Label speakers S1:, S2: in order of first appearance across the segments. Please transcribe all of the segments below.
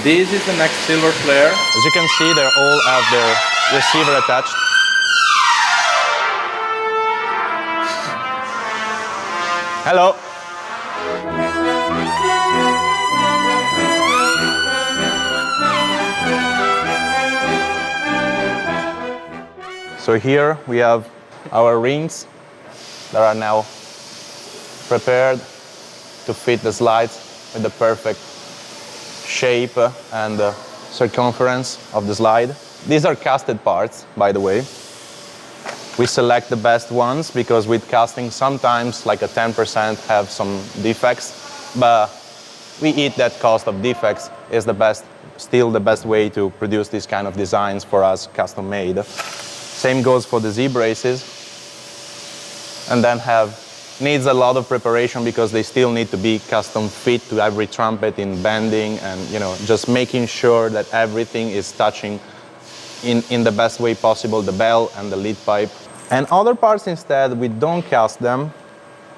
S1: This is the next silver flare.
S2: As you can see, they all have their receiver attached. Hello. So here we have our rings that are now prepared to fit the slides with the perfect shape and circumference of the slide. These are casted parts, by the way. We select the best ones because with casting sometimes like a 10% have some defects, but we eat that cost of defects is still the best way to produce these kind of designs for us custom made. Same goes for the Z braces, and then needs a lot of preparation because they still need to be custom fit to every trumpet in bending and just making sure that everything is touching in the best way possible, the bell and the lead pipe. And other parts instead, we don't cast them,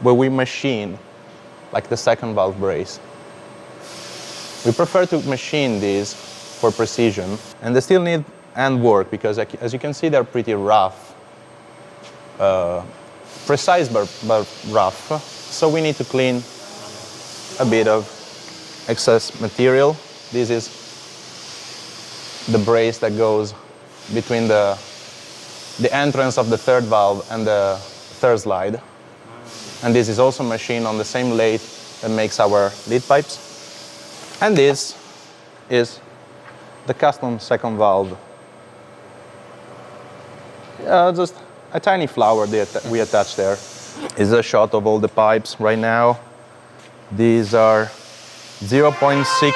S2: but we machine, like the second valve brace. We prefer to machine these for precision, and they still need hand work because as you can see, they're pretty rough. Precise but rough. So we need to clean a bit of excess material. This is the brace that goes between the entrance of the third valve and the third slide. And this is also machined on the same lathe that makes our lead pipes. And this is the custom second valve. Just a tiny flower we attach there. Is a shot of all the pipes right now. These are 0.6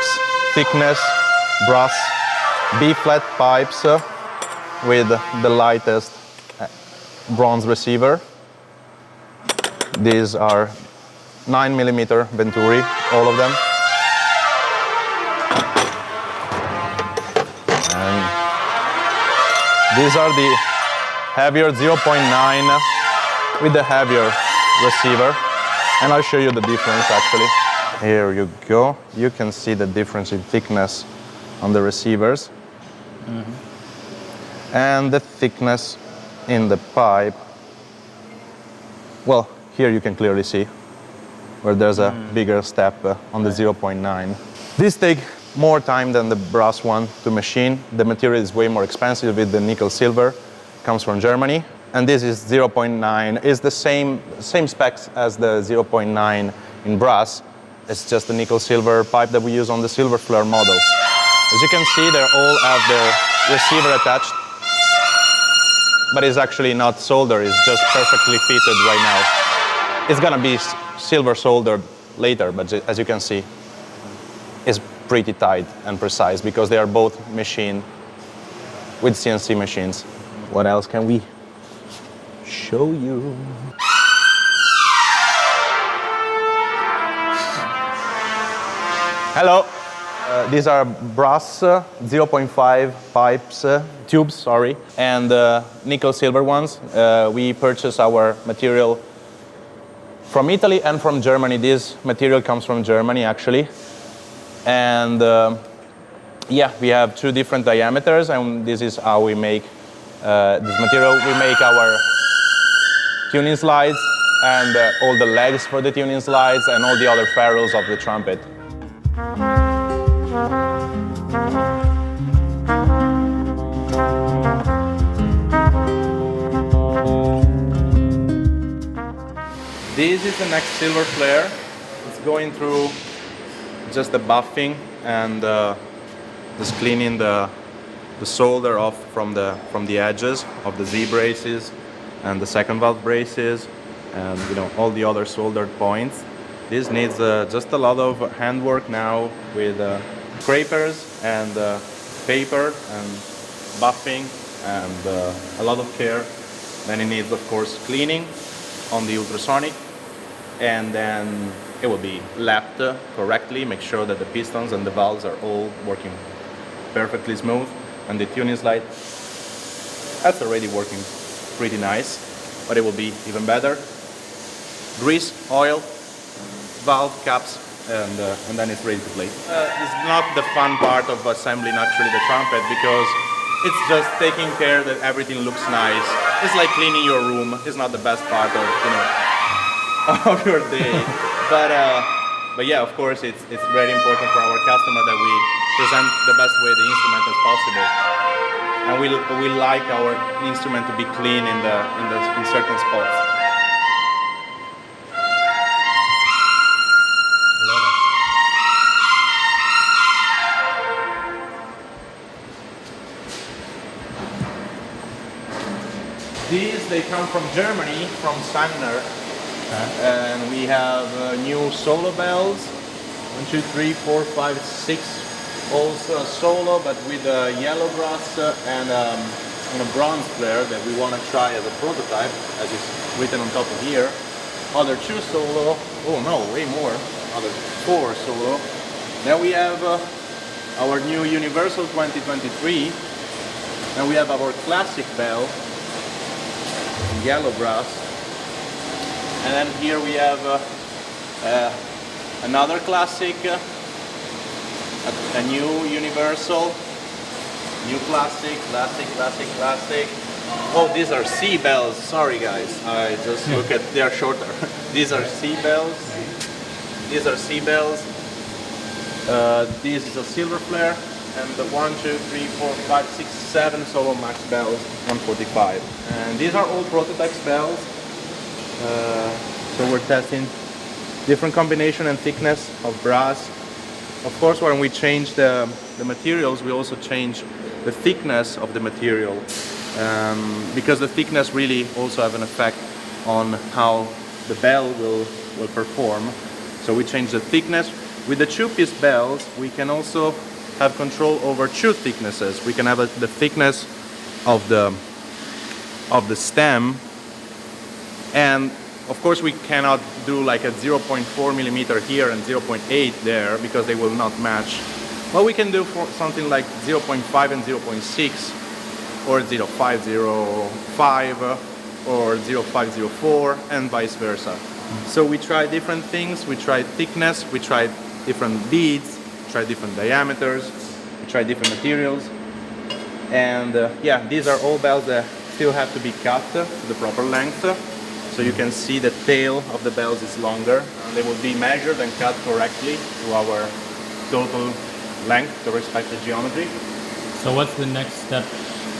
S2: thickness brass B-flat pipes with the lightest bronze receiver. These are 9mm Venturi, all of them. And these are the heavier 0.9 with the heavier receiver. And I'll show you the difference actually. Here you go. You can see the difference in thickness on the receivers. And the thickness in the pipe. Well, here you can clearly see where there's a bigger step on the 0.9. These take more time than the brass one to machine. The material is way more expensive with the nickel silver. Comes from Germany, and this is 0.9. It's the same specs as the 0.9 in brass. It's just the nickel silver pipe that we use on the silver flare model. As you can see, they all have their receiver attached, but it's actually not soldered. It's just perfectly fitted right now. It's gonna be silver soldered later, but as you can see, it's pretty tight and precise because they are both machined with CNC machines. What else can we show you? Hello. These are brass 0.5 pipes, tubes, sorry, and nickel silver ones. We purchase our material from Italy and from Germany. This material comes from Germany, actually. And yeah, we have two different diameters, and this is how we make this material. We make our tuning slides and all the legs for the tuning slides and all the other ferrules of the trumpet.
S1: This is the next silver flare. It's going through just the buffing and just cleaning the solder off from the edges of the Z braces and the second valve braces and all the other soldered points. This needs just a lot of handwork now with scrapers and paper and buffing and a lot of care. Then it needs, of course, cleaning on the ultrasonic, and then it will be lapped correctly, make sure that the pistons and the valves are all working perfectly smooth. And the tuning slide, that's already working pretty nice, but it will be even better. Grease, oil, valve caps and then it's ready to play. It's not the fun part of assembling actually the trumpet because it's just taking care that everything looks nice. It's like cleaning your room. It's not the best part of of your day, but yeah, of course, it's very important for our customer that we present the best way the instrument as possible, and we like our instrument to be clean in certain spots. These, they come from Germany, from Sangner, and we have new solo bells, 1, 2, 3, 4, 5, 6, also solo, but with a yellow brass and a bronze flare that we want to try as a prototype, as is written on top of here. Other 2 solo, oh no, way more, other 4 solo. Then we have our new Universal 2023, and we have our classic bell, yellow brass, and then here we have another classic, a new universal, new classic. Oh, these are C bells. Sorry guys, I just look at, they are shorter. These are C bells. These are C bells. This is a silver flare, and the 1, 2, 3, 4, 5, 6, 7 solo max bells, 145. And these are all prototype bells. So we're testing different combination and thickness of brass. Of course, when we change the materials, we also change the thickness of the material, because the thickness really also have an effect on how the bell will perform. So we change the thickness. With the 2-piece bells, we can also have control over 2 thicknesses. We can have the thickness of the stem, and of course we cannot do like a 0.4 millimeter here and 0.8 there because they will not match. But we can do for something like 0.5 and 0.6, or 0.505 or 0.504, and vice versa. So we try different things. We try thickness, we try different beads, try different diameters, we try different materials, and yeah, these are all bells that still have to be cut to the proper length. So you can see the tail of the bells is longer, and they will be measured and cut correctly to our total length, the respective geometry.
S3: So what's the next step?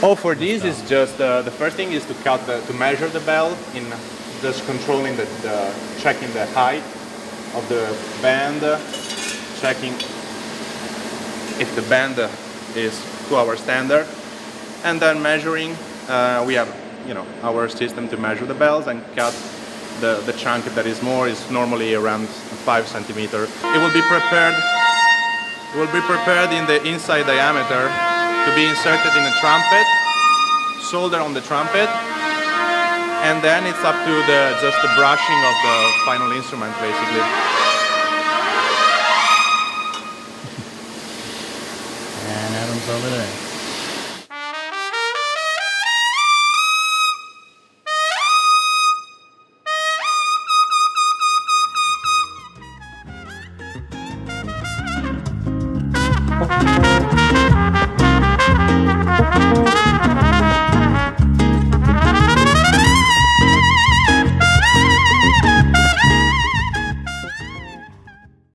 S1: Oh, for these is just the first thing is to to measure the bell in just controlling checking the height of the band, checking if the band is to our standard, and then measuring. We have our system to measure the bells and cut the chunk that is normally around 5 centimeters. It will be prepared. It will be prepared in the inside diameter to be inserted in a trumpet, soldered on the trumpet, and then it's up to just the brushing of the final instrument, basically.
S3: And Adam's over there.